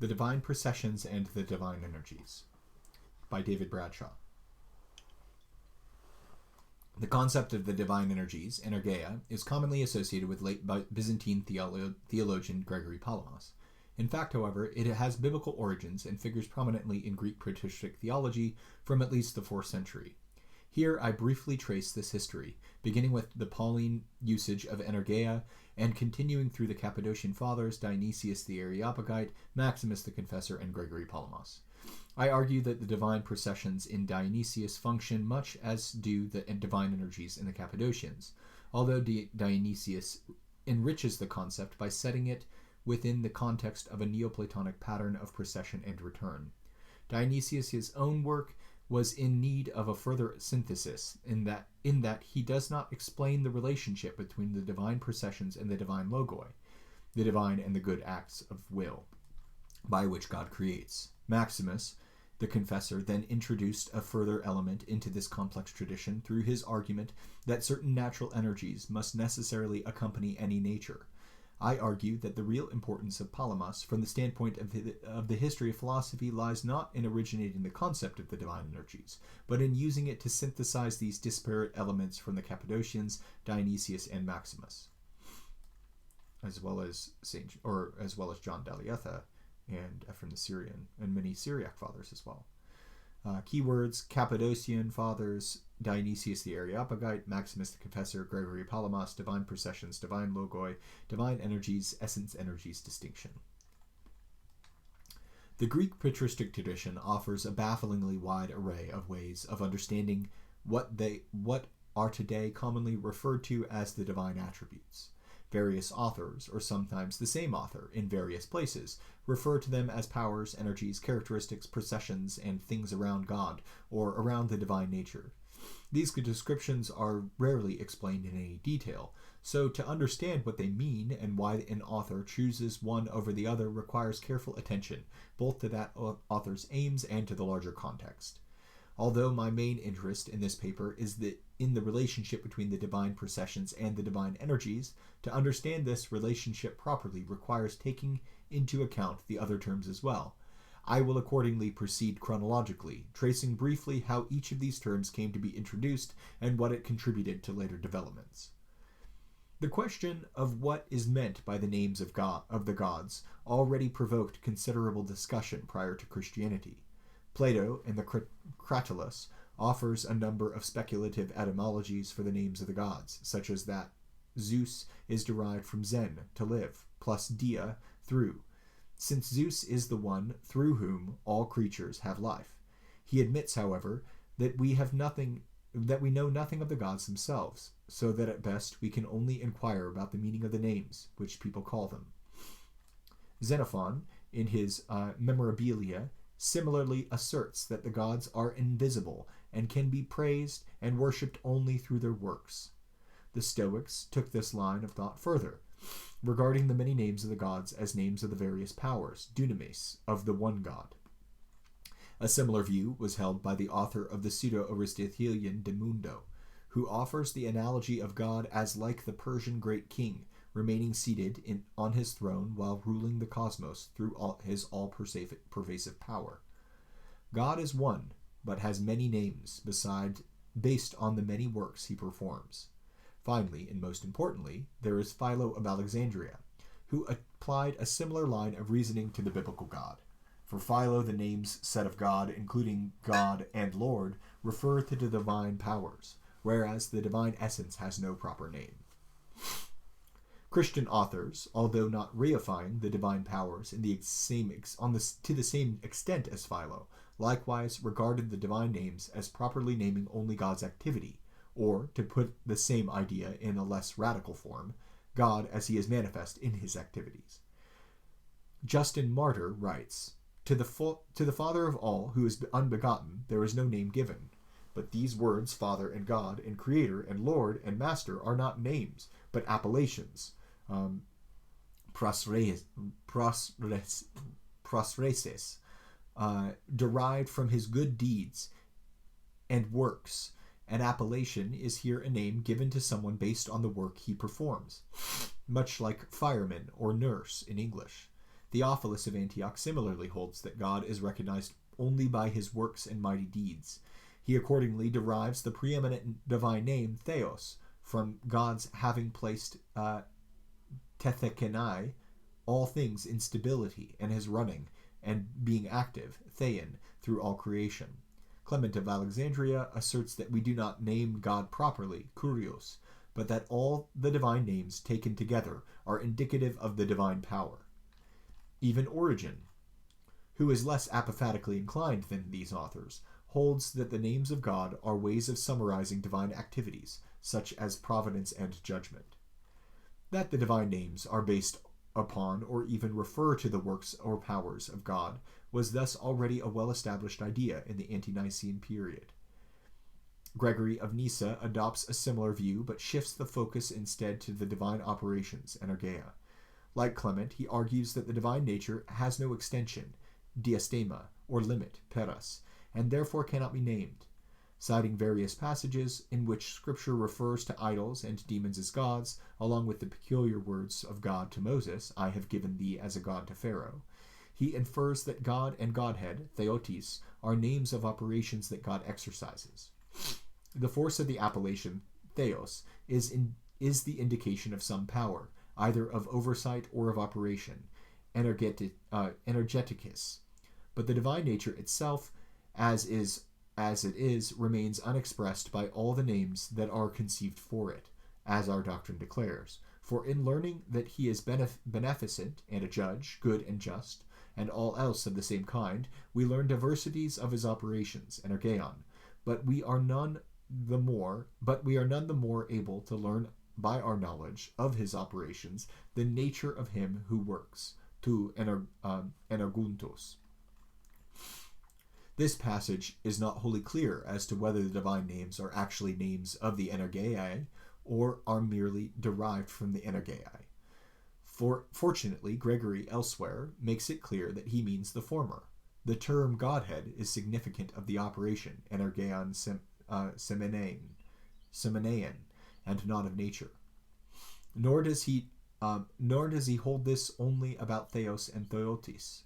The Divine Processions and the Divine Energies by David Bradshaw. The concept of the divine energies, energeia, is commonly associated with late Byzantine theologian Gregory Palamas. In fact, however, it has biblical origins and figures prominently in Greek patristic theology from at least the 4th century. Here I briefly trace this history, beginning with the Pauline usage of energeia and continuing through the Cappadocian Fathers, Dionysius the Areopagite, Maximus the Confessor, and Gregory Palamas. I argue that the divine processions in Dionysius function much as do the divine energies in the Cappadocians, although Dionysius enriches the concept by setting it within the context of a Neoplatonic pattern of procession and return. Dionysius' own work was in need of a further synthesis, in that he does not explain the relationship between the divine processions and the divine logoi, the divine and the good acts of will, by which God creates. Maximus, the Confessor, then introduced a further element into this complex tradition through his argument that certain natural energies must necessarily accompany any nature. I argue that the real importance of Palamas from the standpoint of the history of philosophy lies not in originating the concept of the divine energies, but in using it to synthesize these disparate elements from the Cappadocians, Dionysius, and Maximus, as well as John Dalietha and Ephraim the Syrian, and many Syriac fathers as well. Keywords: Cappadocian Fathers, Dionysius the Areopagite, Maximus the Confessor, Gregory Palamas, divine processions, divine logoi, divine energies, essence energies distinction. The Greek patristic tradition offers a bafflingly wide array of ways of understanding what are today commonly referred to as the divine attributes. Various authors, or sometimes the same author in various places, refer to them as powers, energies, characteristics, processions, and things around God, or around the divine nature. These descriptions are rarely explained in any detail, so to understand what they mean and why an author chooses one over the other requires careful attention, both to that author's aims and to the larger context. Although my main interest in this paper is in the relationship between the divine processions and the divine energies, to understand this relationship properly requires taking into account the other terms as well. I will accordingly proceed chronologically, tracing briefly how each of these terms came to be introduced and what it contributed to later developments. The question of what is meant by the names of the gods already provoked considerable discussion prior to Christianity. Plato, in the Cratylus, offers a number of speculative etymologies for the names of the gods, such as that Zeus is derived from Zen, to live, plus dia, through, since Zeus is the one through whom all creatures have life. He admits, however, that we know nothing of the gods themselves, so that at best we can only inquire about the meaning of the names which people call them. Xenophon, in his Memorabilia, similarly asserts that the gods are invisible and can be praised and worshipped only through their works. The Stoics took this line of thought further, regarding the many names of the gods as names of the various powers, dunamis, of the one god. A similar view was held by the author of the Pseudo-Aristotelian De Mundo, who offers the analogy of God as like the Persian great king, remaining seated on his throne while ruling the cosmos through his all-pervasive power. God is one, but has many names based on the many works he performs. Finally, and most importantly, there is Philo of Alexandria, who applied a similar line of reasoning to the biblical God. For Philo, the names said of God, including God and Lord, refer to the divine powers, whereas the divine essence has no proper name. Christian authors, although not reifying the divine powers to the same extent as Philo, likewise regarded the divine names as properly naming only God's activity, or, to put the same idea in a less radical form, God as he is manifest in his activities. Justin Martyr writes, To the Father of all, who is unbegotten, there is no name given. But these words, Father and God, and Creator and Lord and Master, are not names, but appellations, prosreses, derived from his good deeds and works. An appellation is here a name given to someone based on the work he performs, much like fireman or nurse in English. Theophilus of Antioch similarly holds that God is recognized only by his works and mighty deeds. He accordingly derives the preeminent divine name Theos from God's having placed tethekenai, all things in stability, and his running and being active, thein, through all creation. Clement of Alexandria asserts that we do not name God properly, kurios, but that all the divine names taken together are indicative of the divine power. Even Origen, who is less apophatically inclined than these authors, holds that the names of God are ways of summarizing divine activities, such as providence and judgment. That the divine names are based upon or even refer to the works or powers of God was thus already a well-established idea in the ante-Nicene period. Gregory of Nyssa adopts a similar view, but shifts the focus instead to the divine operations, energeia. Like Clement, he argues that the divine nature has no extension, diastema, or limit, peras, and therefore cannot be named. Citing various passages in which Scripture refers to idols and demons as gods, along with the peculiar words of God to Moses, I have given thee as a god to Pharaoh, he infers that God and Godhead, theotis, are names of operations that God exercises. The force of the appellation theos is the indication of some power, either of oversight or of operation, energeticus. But the divine nature itself, as it is, remains unexpressed by all the names that are conceived for it, as our doctrine declares. For in learning that he is beneficent and a judge, good and just, and all else of the same kind, we learn diversities of his operations, energeon, but we are none the more able to learn by our knowledge of his operations the nature of him who works, to energuntos. This passage is not wholly clear as to whether the divine names are actually names of the energeiae or are merely derived from the energeiae. Fortunately, Gregory elsewhere makes it clear that he means the former. The term Godhead is significant of the operation, energeion semenein, and not of nature. Nor does he hold this only about Theos and Theotis.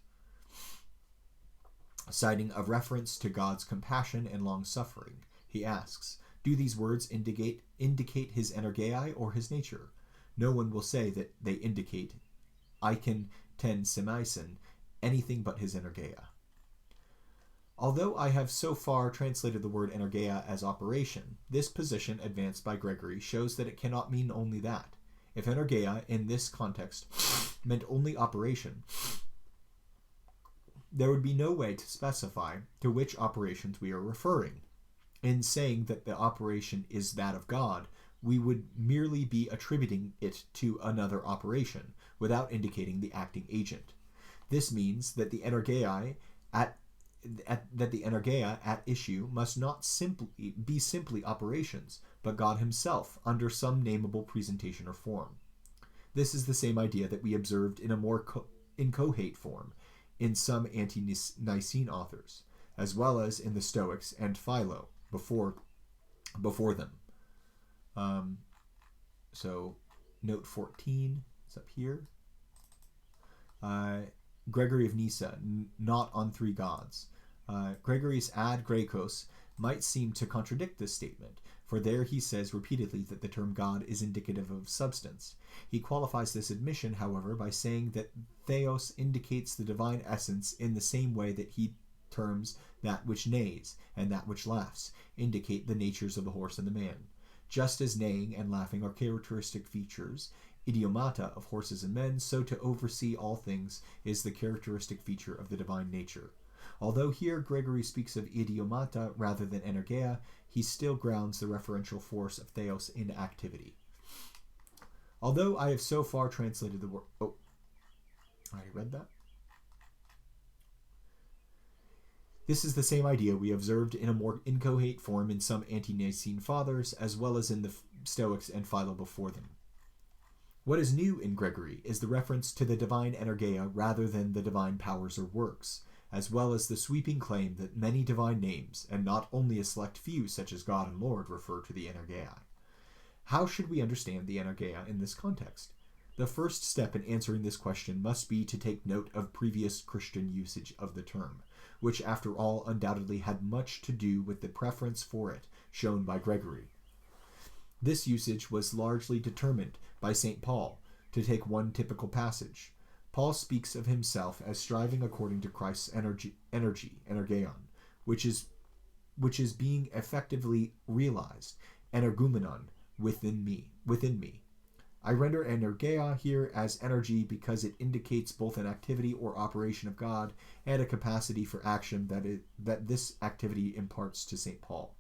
Citing a reference to God's compassion and long-suffering, he asks, do these words indicate his energeiae or his nature? No one will say that they indicate Iken ten semaisen, anything but his energeia. Although I have so far translated the word energeia as operation, this position advanced by Gregory shows that it cannot mean only that. If energeia in this context meant only operation, there would be no way to specify to which operations we are referring. In saying that the operation is that of God, we would merely be attributing it to another operation, without indicating the acting agent. This means that the energeia at issue must not be simply operations, but God himself under some nameable presentation or form. This is the same idea that we observed in a more inchoate form in some ante-Nicene authors, as well as in the Stoics and Philo before them. So note 14 is up here. Gregory of Nyssa, not on three gods. Gregory's ad Grecos might seem to contradict this statement, for there he says repeatedly that the term God is indicative of substance. He qualifies this admission, however, by saying that Theos indicates the divine essence in the same way that he terms that which neighs and that which laughs indicate the natures of the horse and the man. Just as neighing and laughing are characteristic features, idiomata of horses and men, so to oversee all things is the characteristic feature of the divine nature. Although here Gregory speaks of idiomata rather than energeia, he still grounds the referential force of Theos in activity. Although I have so far translated the word... Oh, I already read that. This is the same idea we observed in a more inchoate form in some ante-Nicene fathers, as well as in the Stoics and Philo before them. What is new in Gregory is the reference to the divine energeia rather than the divine powers or works, as well as the sweeping claim that many divine names, and not only a select few such as God and Lord, refer to the energeia. How should we understand the energeia in this context? The first step in answering this question must be to take note of previous Christian usage of the term, which after all undoubtedly had much to do with the preference for it shown by Gregory. This usage was largely determined by St. Paul. To take one typical passage, Paul speaks of himself as striving according to Christ's energy, energeion, which is being effectively realized, energumenon, within me. I render energeia here as energy because it indicates both an activity or operation of God and a capacity for action that this activity imparts to St. Paul.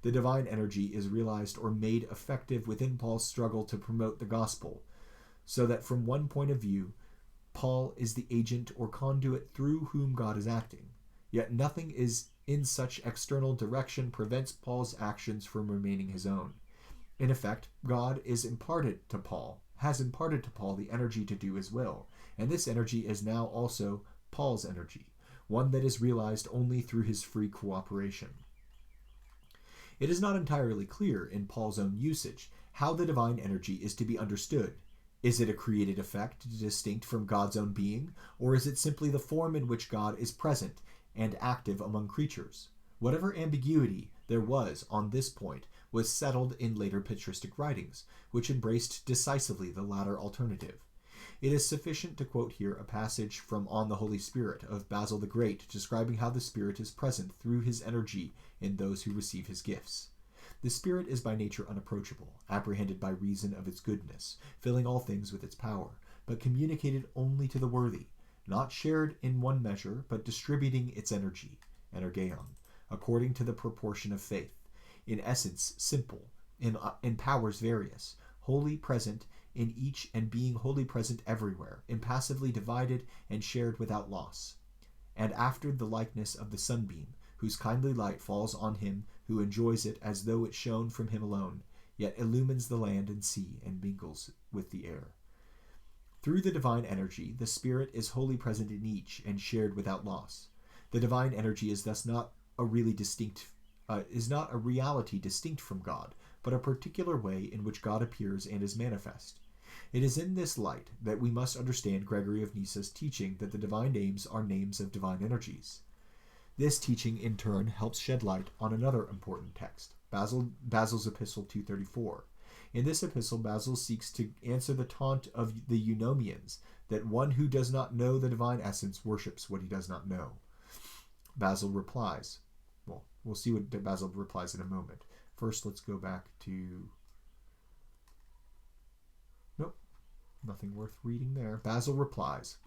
The divine energy is realized or made effective within Paul's struggle to promote the gospel, so that from one point of view, Paul is the agent or conduit through whom God is acting. Yet nothing is in such external direction prevents Paul's actions from remaining his own. In effect, God has imparted to Paul the energy to do his will, and this energy is now also Paul's energy, one that is realized only through his free cooperation. It is not entirely clear in Paul's own usage how the divine energy is to be understood. Is it a created effect distinct from God's own being, or is it simply the form in which God is present and active among creatures? Whatever ambiguity there was on this point was settled in later patristic writings, which embraced decisively the latter alternative. It is sufficient to quote here a passage from On the Holy Spirit of Basil the Great, describing how the Spirit is present through his energy in those who receive his gifts. The Spirit is by nature unapproachable, apprehended by reason of its goodness, filling all things with its power, but communicated only to the worthy, not shared in one measure, but distributing its energy, energeion, according to the proportion of faith, in essence simple, in powers various, wholly present in each and being wholly present everywhere, impassively divided and shared without loss. And after the likeness of the sunbeam, whose kindly light falls on him who enjoys it as though it shone from him alone, yet illumines the land and sea and mingles with the air. Through the divine energy, the Spirit is wholly present in each and shared without loss. The divine energy is thus not a reality distinct from God, but a particular way in which God appears and is manifest. It is in this light that we must understand Gregory of Nyssa's teaching that the divine names are names of divine energies. This teaching, in turn, helps shed light on another important text, Basil's Epistle 234. In this epistle, Basil seeks to answer the taunt of the Eunomians that one who does not know the divine essence worships what he does not know. Basil replies. Well, we'll see what Basil replies in a moment. First, let's go back to... Nope, nothing worth reading there. Basil replies.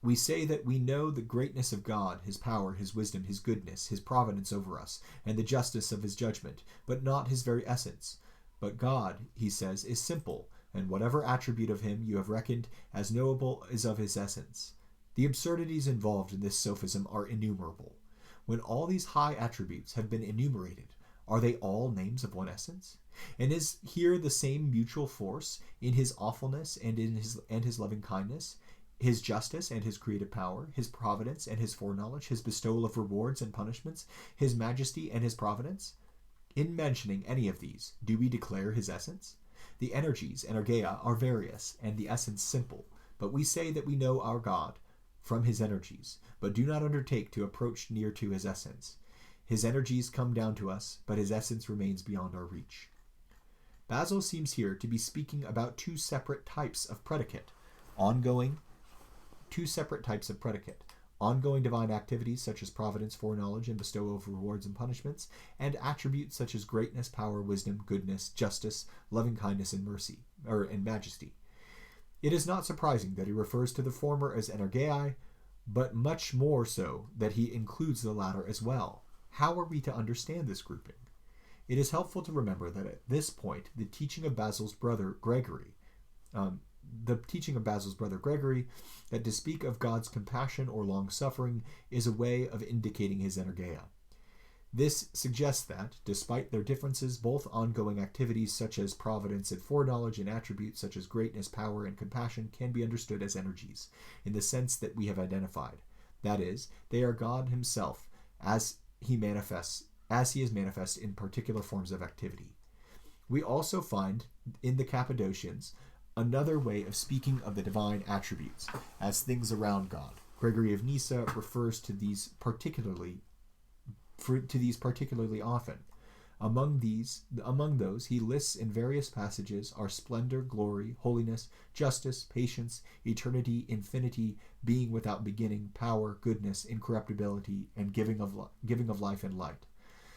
We say that we know the greatness of God, his power, his wisdom, his goodness, his providence over us, and the justice of his judgment, but not his very essence. But God, he says, is simple, and whatever attribute of him you have reckoned as knowable is of his essence. The absurdities involved in this sophism are innumerable. When all these high attributes have been enumerated, are they all names of one essence? And is here the same mutual force in his awfulness and in his loving kindness, his justice and his creative power, his providence and his foreknowledge, his bestowal of rewards and punishments, his majesty and his providence? In mentioning any of these, do we declare his essence? The energies, energeia, are various, and the essence simple, but we say that we know our God from his energies, but do not undertake to approach near to his essence. His energies come down to us, but his essence remains beyond our reach. Basil seems here to be speaking about two separate types of predicate, ongoing divine activities such as providence, foreknowledge, and bestowal of rewards and punishments, and attributes such as greatness, power, wisdom, goodness, justice, loving kindness, and mercy, and majesty. It is not surprising that he refers to the former as energeiae, but much more so that he includes the latter as well. How are we to understand this grouping? It is helpful to remember that at this point, the teaching of Basil's brother Gregory, that to speak of God's compassion or long-suffering is a way of indicating his energeia. This suggests that, despite their differences, both ongoing activities such as providence and foreknowledge and attributes such as greatness, power, and compassion can be understood as energies, in the sense that we have identified. That is, they are God himself as he manifests as he is manifest in particular forms of activity. We also find in the Cappadocians another way of speaking of the divine attributes as things around God. Gregory of Nyssa refers to these particularly often. Among those he lists in various passages are splendor, glory, holiness, justice, patience, eternity, infinity, being without beginning, power, goodness, incorruptibility, and giving of life and light.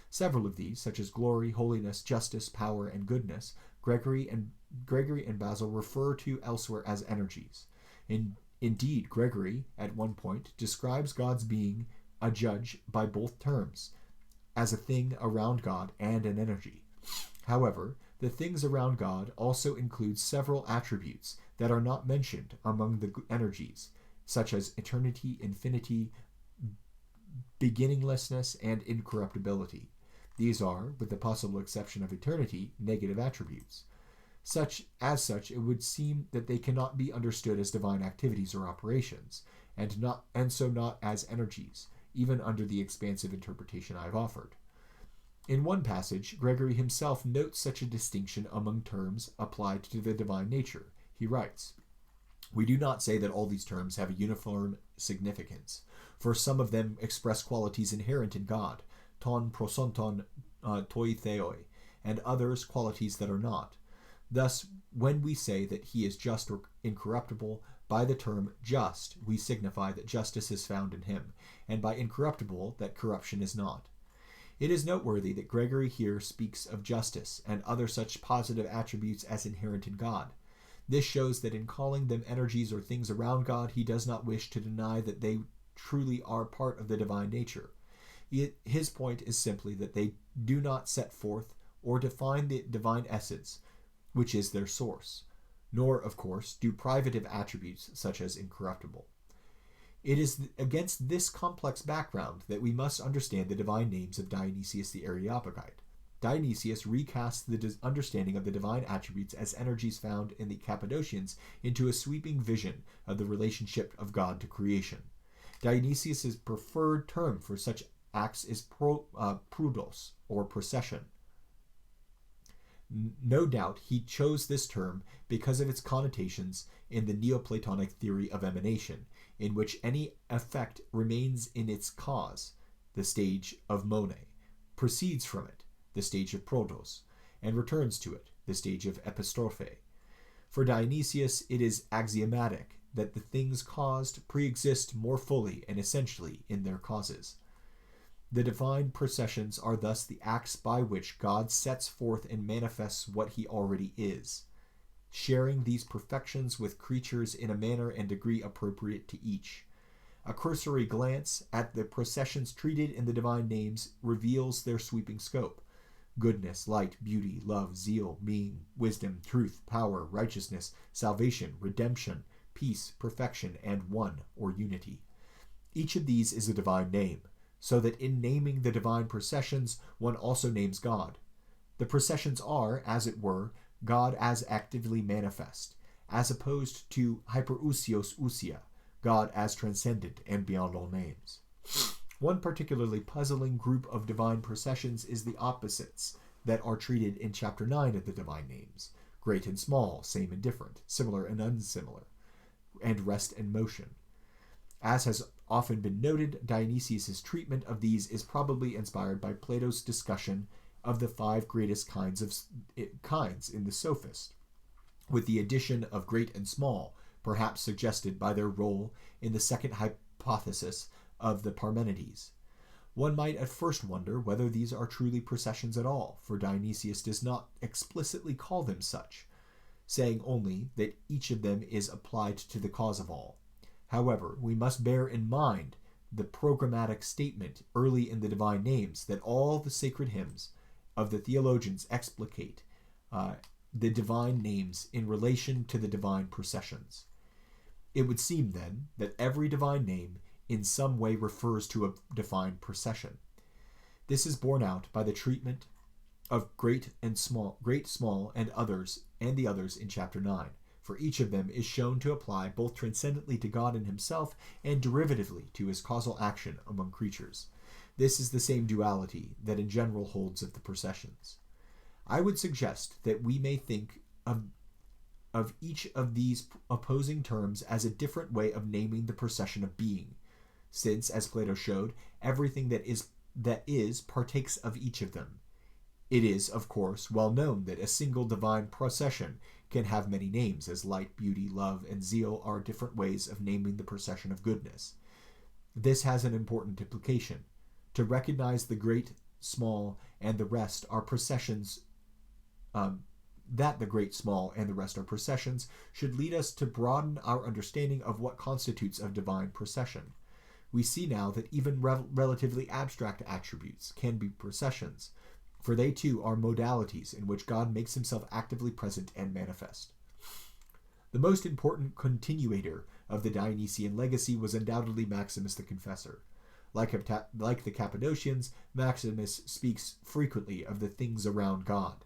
Several of these, such as glory, holiness, justice, power, and goodness, Gregory and Basil refer to elsewhere as energies. Indeed, Gregory, at one point, describes God's being a judge by both terms, as a thing around God and an energy. However, the things around God also include several attributes that are not mentioned among the energies, such as eternity, infinity, beginninglessness, and incorruptibility. These are, with the possible exception of eternity, negative attributes. As such, it would seem that they cannot be understood as divine activities or operations, and so not as energies, even under the expansive interpretation I have offered. In one passage, Gregory himself notes such a distinction among terms applied to the divine nature. He writes, "We do not say that all these terms have a uniform significance, for some of them express qualities inherent in God, ton prosonton toi theoi, and others qualities that are not. Thus, when we say that he is just or incorruptible, by the term just we signify that justice is found in him, and by incorruptible that corruption is not." It is noteworthy that Gregory here speaks of justice and other such positive attributes as inherent in God. This shows that in calling them energies or things around God, he does not wish to deny that they truly are part of the divine nature. His point is simply that they do not set forth or define the divine essence, which is their source, nor, of course, do privative attributes such as incorruptible. It is against this complex background that we must understand the divine names of Dionysius the Areopagite. Dionysius recasts the understanding of the divine attributes as energies found in the Cappadocians into a sweeping vision of the relationship of God to creation. Dionysius's preferred term for such acts is proudos, or procession. No doubt he chose this term because of its connotations in the Neoplatonic theory of emanation, in which any effect remains in its cause, the stage of mone, proceeds from it, the stage of protos, and returns to it, the stage of epistrophe. For Dionysius, it is axiomatic that the things caused pre-exist more fully and essentially in their causes. The divine processions are thus the acts by which God sets forth and manifests what he already is, sharing these perfections with creatures in a manner and degree appropriate to each. A cursory glance at the processions treated in the divine names reveals their sweeping scope: goodness, light, beauty, love, zeal, being, wisdom, truth, power, righteousness, salvation, redemption, peace, perfection, and one, or unity. Each of these is a divine name, so that in naming the divine processions, one also names God. The processions are, as it were, God as actively manifest, as opposed to hyperousios ousia, God as transcendent and beyond all names. One particularly puzzling group of divine processions is the opposites that are treated in chapter 9 of the divine names: great and small, same and different, similar and unsimilar, and rest and motion. As has often been noted, Dionysius' treatment of these is probably inspired by Plato's discussion of the 5 greatest kinds in the Sophist, with the addition of great and small, perhaps suggested by their role in the second hypothesis of the Parmenides. One might at first wonder whether these are truly processions at all, for Dionysius does not explicitly call them such, saying only that each of them is applied to the cause of all. However, we must bear in mind the programmatic statement early in the divine names that all the sacred hymns of the theologians explicate the divine names in relation to the divine processions. It would seem, then, that every divine name in some way refers to a divine procession. This is borne out by the treatment of great, small, and the others in chapter 9. For each of them is shown to apply both transcendently to God in himself and derivatively to his causal action among creatures. This is the same duality that in general holds of the processions. I would suggest that we may think of each of these opposing terms as a different way of naming the procession of being, since, as Plato showed, everything that is partakes of each of them. It is, of course, well known that a single divine procession can have many names, as light, beauty, love, and zeal are different ways of naming the procession of goodness. This has an important implication. To recognize the great, small, and the rest are processions, that the great, small, and the rest are processions, should lead us to broaden our understanding of what constitutes a divine procession. We see now that even relatively abstract attributes can be processions, for they too are modalities in which God makes himself actively present and manifest. The most important continuator of the Dionysian legacy was undoubtedly Maximus the Confessor. Like the Cappadocians, Maximus speaks frequently of the things around God.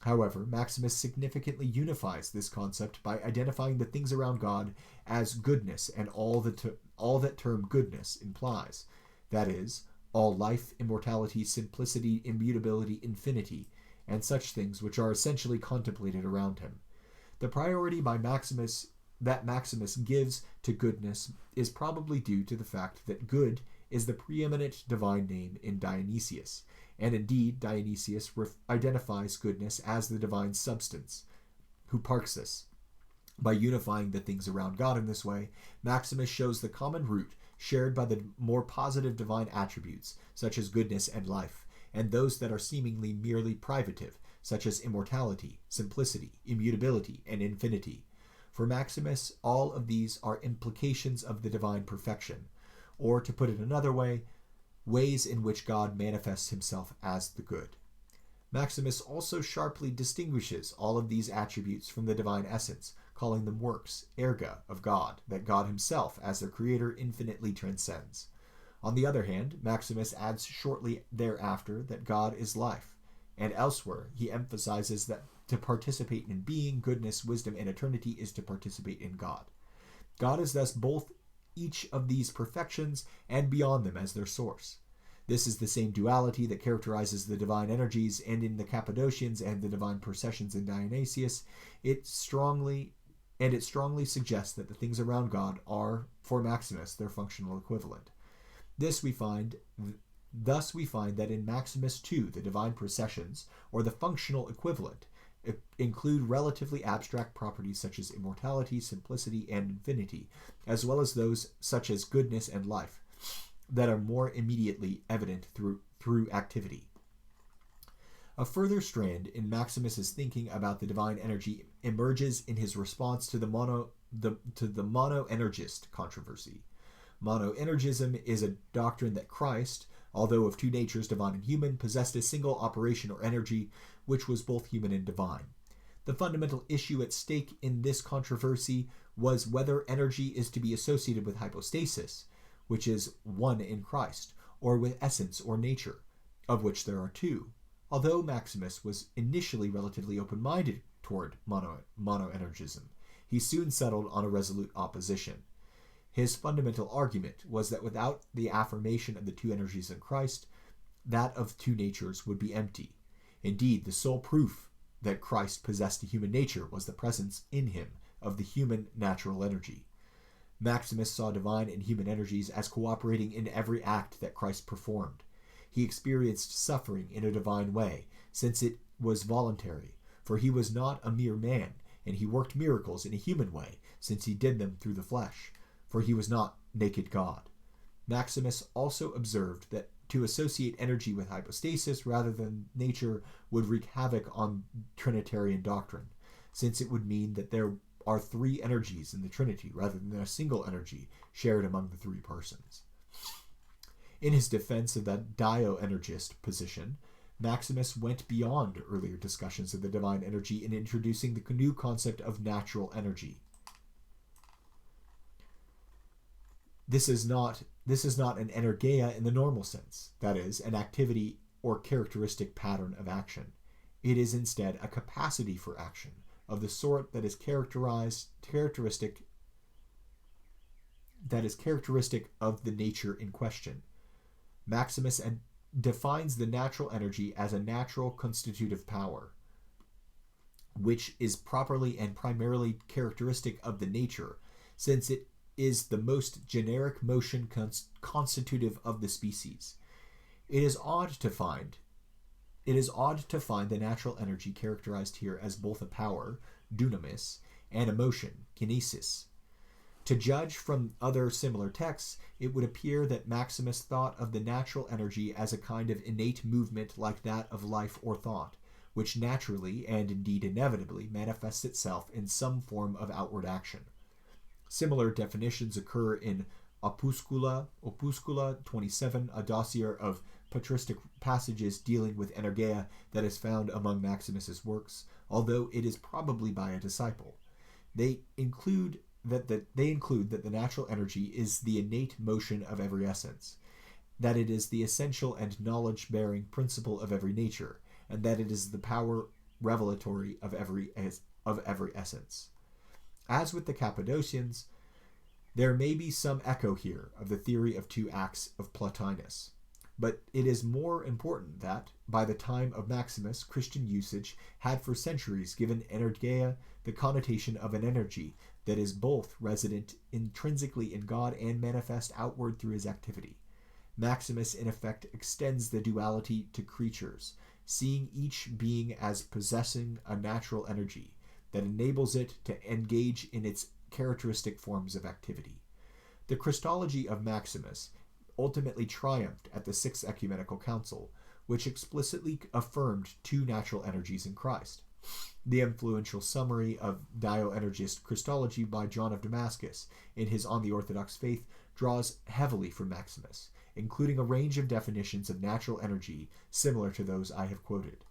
However, Maximus significantly unifies this concept by identifying the things around God as goodness and all that term goodness implies, that is, all life, immortality, simplicity, immutability, infinity, and such things which are essentially contemplated around him. The priority that Maximus gives to goodness is probably due to the fact that good is the preeminent divine name in Dionysius, and indeed Dionysius identifies goodness as the divine substance, huparxis. By unifying the things around God in this way, Maximus shows the common root shared by the more positive divine attributes, such as goodness and life, and those that are seemingly merely privative, such as immortality, simplicity, immutability, and infinity. For Maximus, all of these are implications of the divine perfection, or, to put it another way, ways in which God manifests himself as the good. Maximus also sharply distinguishes all of these attributes from the divine essence, calling them works, erga, of God, that God himself, as their creator, infinitely transcends. On the other hand, Maximus adds shortly thereafter that God is life, and elsewhere he emphasizes that to participate in being, goodness, wisdom, and eternity is to participate in God. God is thus both each of these perfections and beyond them as their source. This is the same duality that characterizes the divine energies, and in the Cappadocians and the divine processions in Dionysius, it strongly suggests that the things around God are, for Maximus, their functional equivalent. Thus we find that in Maximus too, the divine processions, or the functional equivalent, include relatively abstract properties such as immortality, simplicity, and infinity, as well as those such as goodness and life, that are more immediately evident through activity. A further strand in Maximus's thinking about the divine energy emerges in his response to the monoenergist controversy. Monoenergism is a doctrine that Christ, although of two natures, divine and human, possessed a single operation or energy which was both human and divine. The fundamental issue at stake in this controversy was whether energy is to be associated with hypostasis, which is one in Christ, or with essence or nature, of which there are two. Although Maximus was initially relatively open-minded toward monoenergism, he soon settled on a resolute opposition. His fundamental argument was that without the affirmation of the two energies in Christ, that of two natures would be empty. Indeed, the sole proof that Christ possessed a human nature was the presence in him of the human natural energy. Maximus saw divine and human energies as cooperating in every act that Christ performed. He experienced suffering in a divine way, since it was voluntary, for he was not a mere man, and he worked miracles in a human way, since he did them through the flesh, for he was not naked God. Maximus also observed that to associate energy with hypostasis rather than nature would wreak havoc on Trinitarian doctrine, since it would mean that there are three energies in the Trinity rather than a single energy shared among the three persons. In his defense of that dioenergist position, Maximus went beyond earlier discussions of the divine energy in introducing the new concept of natural energy. This is not an energeia in the normal sense, that is, an activity or characteristic pattern of action. It is instead a capacity for action of the sort that is characteristic of the nature in question. Maximus defines the natural energy as a natural constitutive power, which is properly and primarily characteristic of the nature, since it is the most generic motion constitutive of the species. It is odd to find the natural energy characterized here as both a power, dunamis, and a motion, kinesis. To judge from other similar texts, it would appear that Maximus thought of the natural energy as a kind of innate movement like that of life or thought, which naturally, and indeed inevitably, manifests itself in some form of outward action. Similar definitions occur in Opuscula 27, a dossier of patristic passages dealing with energeia that is found among Maximus's works, although it is probably by a disciple. They include that the natural energy is the innate motion of every essence, that it is the essential and knowledge-bearing principle of every nature, and that it is the power revelatory of every essence. As with the Cappadocians, there may be some echo here of the theory of two acts of Plotinus, but it is more important that, by the time of Maximus, Christian usage had for centuries given energeia the connotation of an energy that is both resident intrinsically in God and manifest outward through his activity. Maximus, in effect, extends the duality to creatures, seeing each being as possessing a natural energy that enables it to engage in its characteristic forms of activity. The Christology of Maximus ultimately triumphed at the Sixth Ecumenical Council, which explicitly affirmed two natural energies in Christ. The influential summary of Dioenergist Christology by John of Damascus in his On the Orthodox Faith draws heavily from Maximus, including a range of definitions of natural energy similar to those I have quoted.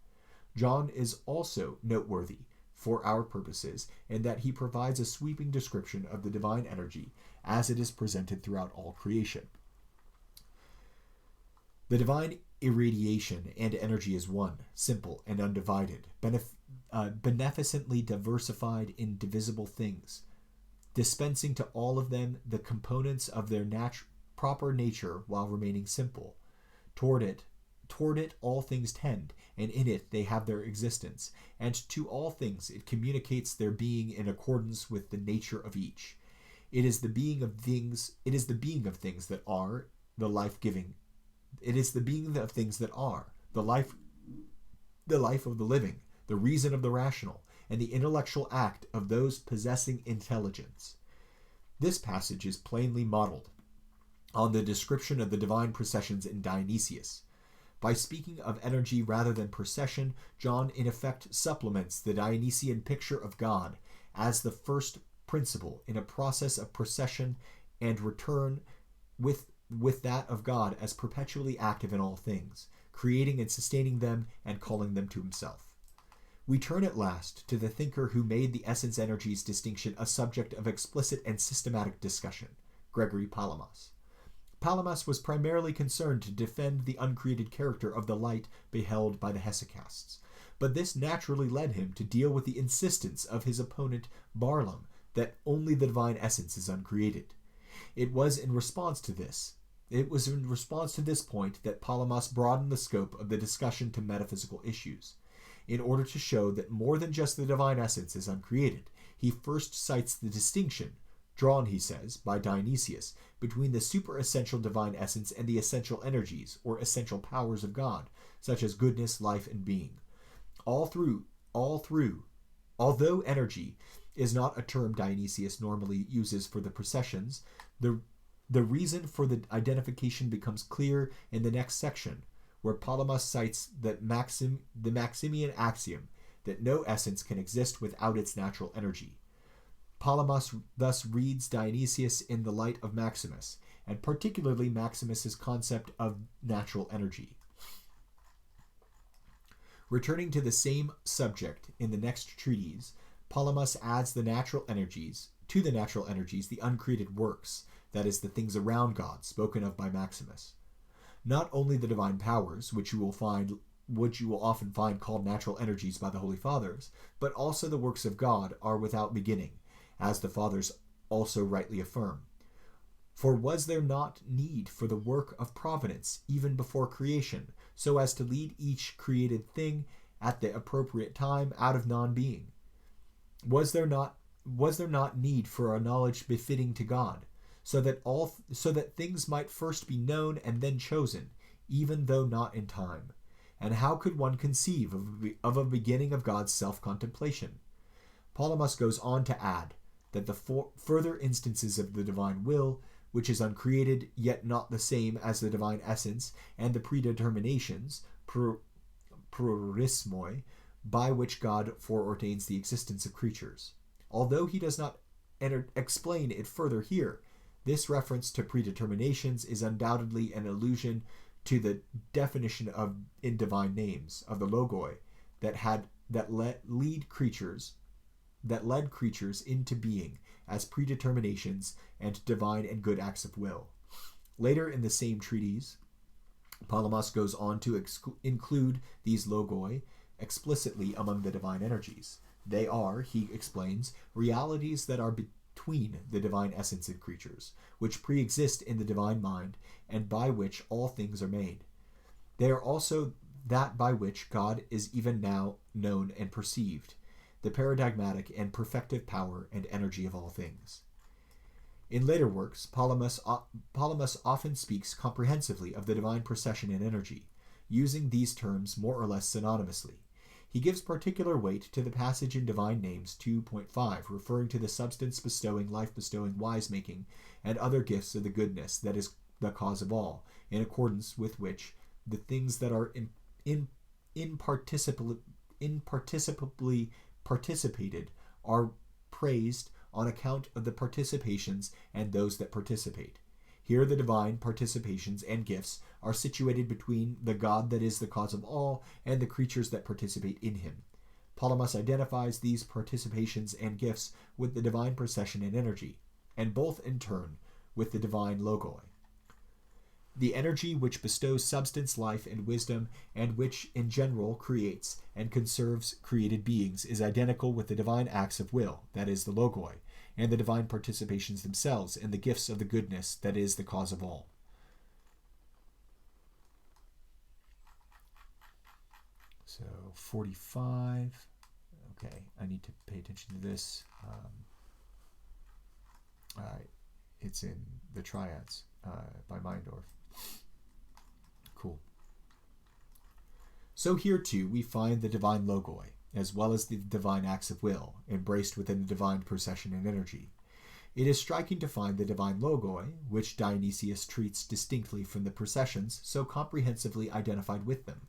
John is also noteworthy for our purposes in that he provides a sweeping description of the divine energy as it is presented throughout all creation. The divine irradiation and energy is one, simple and undivided, beneficently diversified in divisible things, dispensing to all of them the components of their proper nature while remaining simple. Toward it all things tend, and in it they have their existence, and to all things it communicates their being in accordance with the nature of each. It is the being of things that are, the life-giving. It is the being of things that are, the life of the living, the reason of the rational, and the intellectual act of those possessing intelligence. This passage is plainly modeled on the description of the divine processions in Dionysius. By speaking of energy rather than procession, John in effect supplements the Dionysian picture of God as the first principle in a process of procession and return with that of God as perpetually active in all things, creating and sustaining them and calling them to himself. We turn at last to the thinker who made the essence energies distinction a subject of explicit and systematic discussion, Gregory Palamas. Palamas was primarily concerned to defend the uncreated character of the light beheld by the hesychasts, but this naturally led him to deal with the insistence of his opponent Barlaam that only the divine essence is uncreated. It was in response to this point that Palamas broadened the scope of the discussion to metaphysical issues. In order to show that more than just the divine essence is uncreated, he first cites the distinction, drawn, he says, by Dionysius, between the superessential divine essence and the essential energies, or essential powers of God, such as goodness, life, and being. Although energy is not a term Dionysius normally uses for the processions, the reason for the identification becomes clear in the next section, where Palamas cites the Maximian axiom that no essence can exist without its natural energy. Palamas thus reads Dionysius in the light of Maximus, and particularly Maximus's concept of natural energy. Returning to the same subject in the next treatise, Palamas adds the natural energies, the uncreated works, that is, the things around God, spoken of by Maximus. Not only the divine powers, which you will often find called natural energies by the Holy Fathers, but also the works of God are without beginning, as the Fathers also rightly affirm. For was there not need for the work of providence even before creation, so as to lead each created thing at the appropriate time out of non-being? Was there not need for a knowledge befitting to God, so that things might first be known and then chosen, even though not in time? And how could one conceive of a beginning of God's self-contemplation? Palamas goes on to add that the further instances of the divine will, which is uncreated yet not the same as the divine essence, and the predeterminations, prorismoi, by which God foreordains the existence of creatures. Although he does not explain it further here, this reference to predeterminations is undoubtedly an allusion to the definition of in divine names of the logoi that led creatures into being as predeterminations and divine and good acts of will. Later in the same treatise, Palamas goes on to include these logoi explicitly among the divine energies. They are, he explains, realities that are between the divine essence and creatures, which pre-exist in the divine mind and by which all things are made. They are also that by which God is even now known and perceived, the paradigmatic and perfective power and energy of all things. In later works, Palamas often speaks comprehensively of the divine procession and energy, using these terms more or less synonymously. He gives particular weight to the passage in Divine Names 2.5, referring to the substance bestowing, life bestowing, wise making, and other gifts of the goodness that is the cause of all, in accordance with which the things that are imparticipably participated are praised on account of the participations and those that participate. Here the divine participations and gifts are situated between the God that is the cause of all and the creatures that participate in him. Palamas identifies these participations and gifts with the divine procession and energy, and both in turn with the divine logoi. The energy which bestows substance, life, and wisdom, and which in general creates and conserves created beings, is identical with the divine acts of will, that is the logoi, and the divine participations themselves in the gifts of the goodness that is the cause of all. So 45. Okay, I need to pay attention to this. It's in the Triads by Meindorf. Cool. So here too we find the divine logoi, as well as the divine acts of will, embraced within the divine procession and energy. It is striking to find the divine logoi, which Dionysius treats distinctly from the processions, so comprehensively identified with them.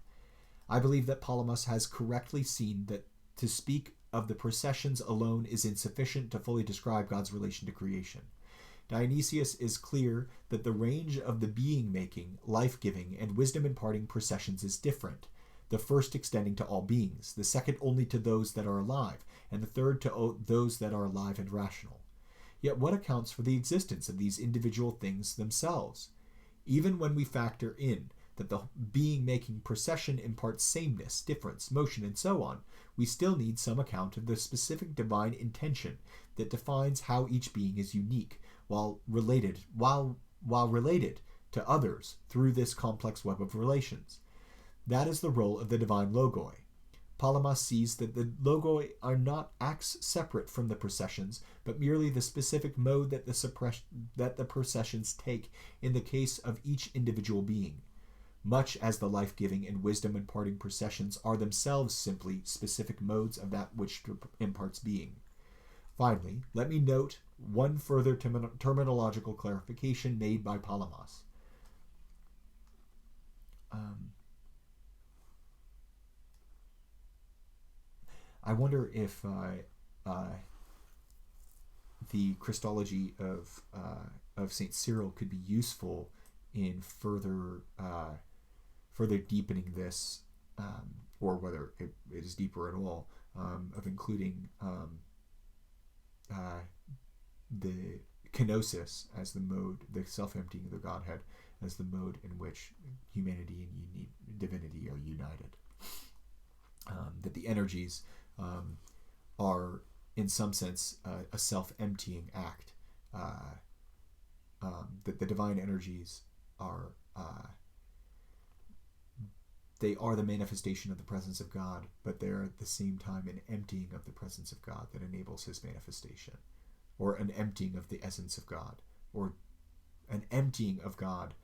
I believe that Palamas has correctly seen that to speak of the processions alone is insufficient to fully describe God's relation to creation. Dionysius is clear that the range of the being-making, life-giving, and wisdom-imparting processions is different, the first extending to all beings, the second only to those that are alive, and the third to those that are alive and rational. Yet what accounts for the existence of these individual things themselves? Even when we factor in that the being-making procession imparts sameness, difference, motion, and so on, we still need some account of the specific divine intention that defines how each being is unique, while related to others through this complex web of relations. That is the role of the divine logoi. Palamas sees that the logoi are not acts separate from the processions, but merely the specific mode that the processions take in the case of each individual being, much as the life-giving and wisdom-imparting processions are themselves simply specific modes of that which imparts being. Finally, let me note one further terminological clarification made by Palamas. I wonder if the Christology of Saint Cyril could be useful in further deepening this, or whether it is deeper at all, of including the kenosis as the mode, the self-emptying of the Godhead as the mode in which humanity and divinity are united. That the energies are, in some sense, a self-emptying act, that the divine energies are they are the manifestation of the presence of God, but they're at the same time an emptying of the presence of God that enables his manifestation, or an emptying of the essence of God, or an emptying of God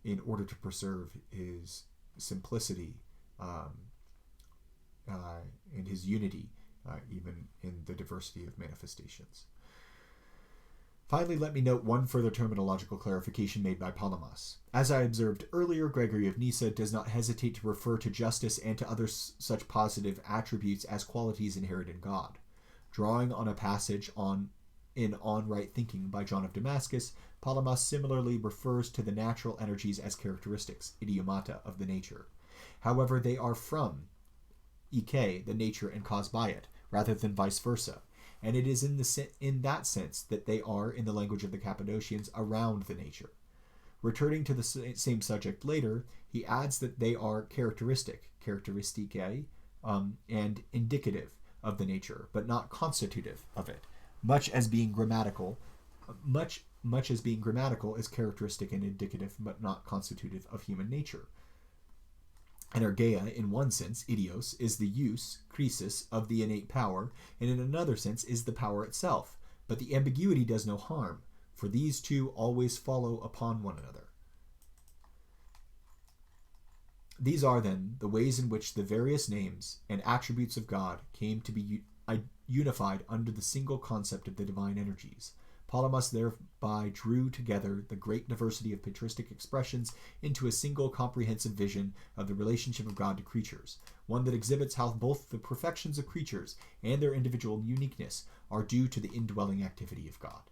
in order to preserve his simplicity and his unity, even in the diversity of manifestations. Finally, let me note one further terminological clarification made by Palamas. As I observed earlier, Gregory of Nyssa does not hesitate to refer to justice and to other such positive attributes as qualities inherent in God. Drawing on a passage in On Right Thinking by John of Damascus, Palamas similarly refers to the natural energies as characteristics, idiomata, of the nature. However, they are from the nature, and caused by it, rather than vice versa. And it is in that sense that they are, in the language of the Cappadocians, around the nature. Returning to the same subject later, he adds that they are characteristicae, and indicative of the nature, but not constitutive of it. Much as being grammatical is characteristic and indicative, but not constitutive of human nature. Energeia, in one sense, idios, is the use, krisis, of the innate power, and in another sense is the power itself. But the ambiguity does no harm, for these two always follow upon one another. These are, then, the ways in which the various names and attributes of God came to be unified under the single concept of the divine energies. Palamas thereby drew together the great diversity of patristic expressions into a single comprehensive vision of the relationship of God to creatures, one that exhibits how both the perfections of creatures and their individual uniqueness are due to the indwelling activity of God.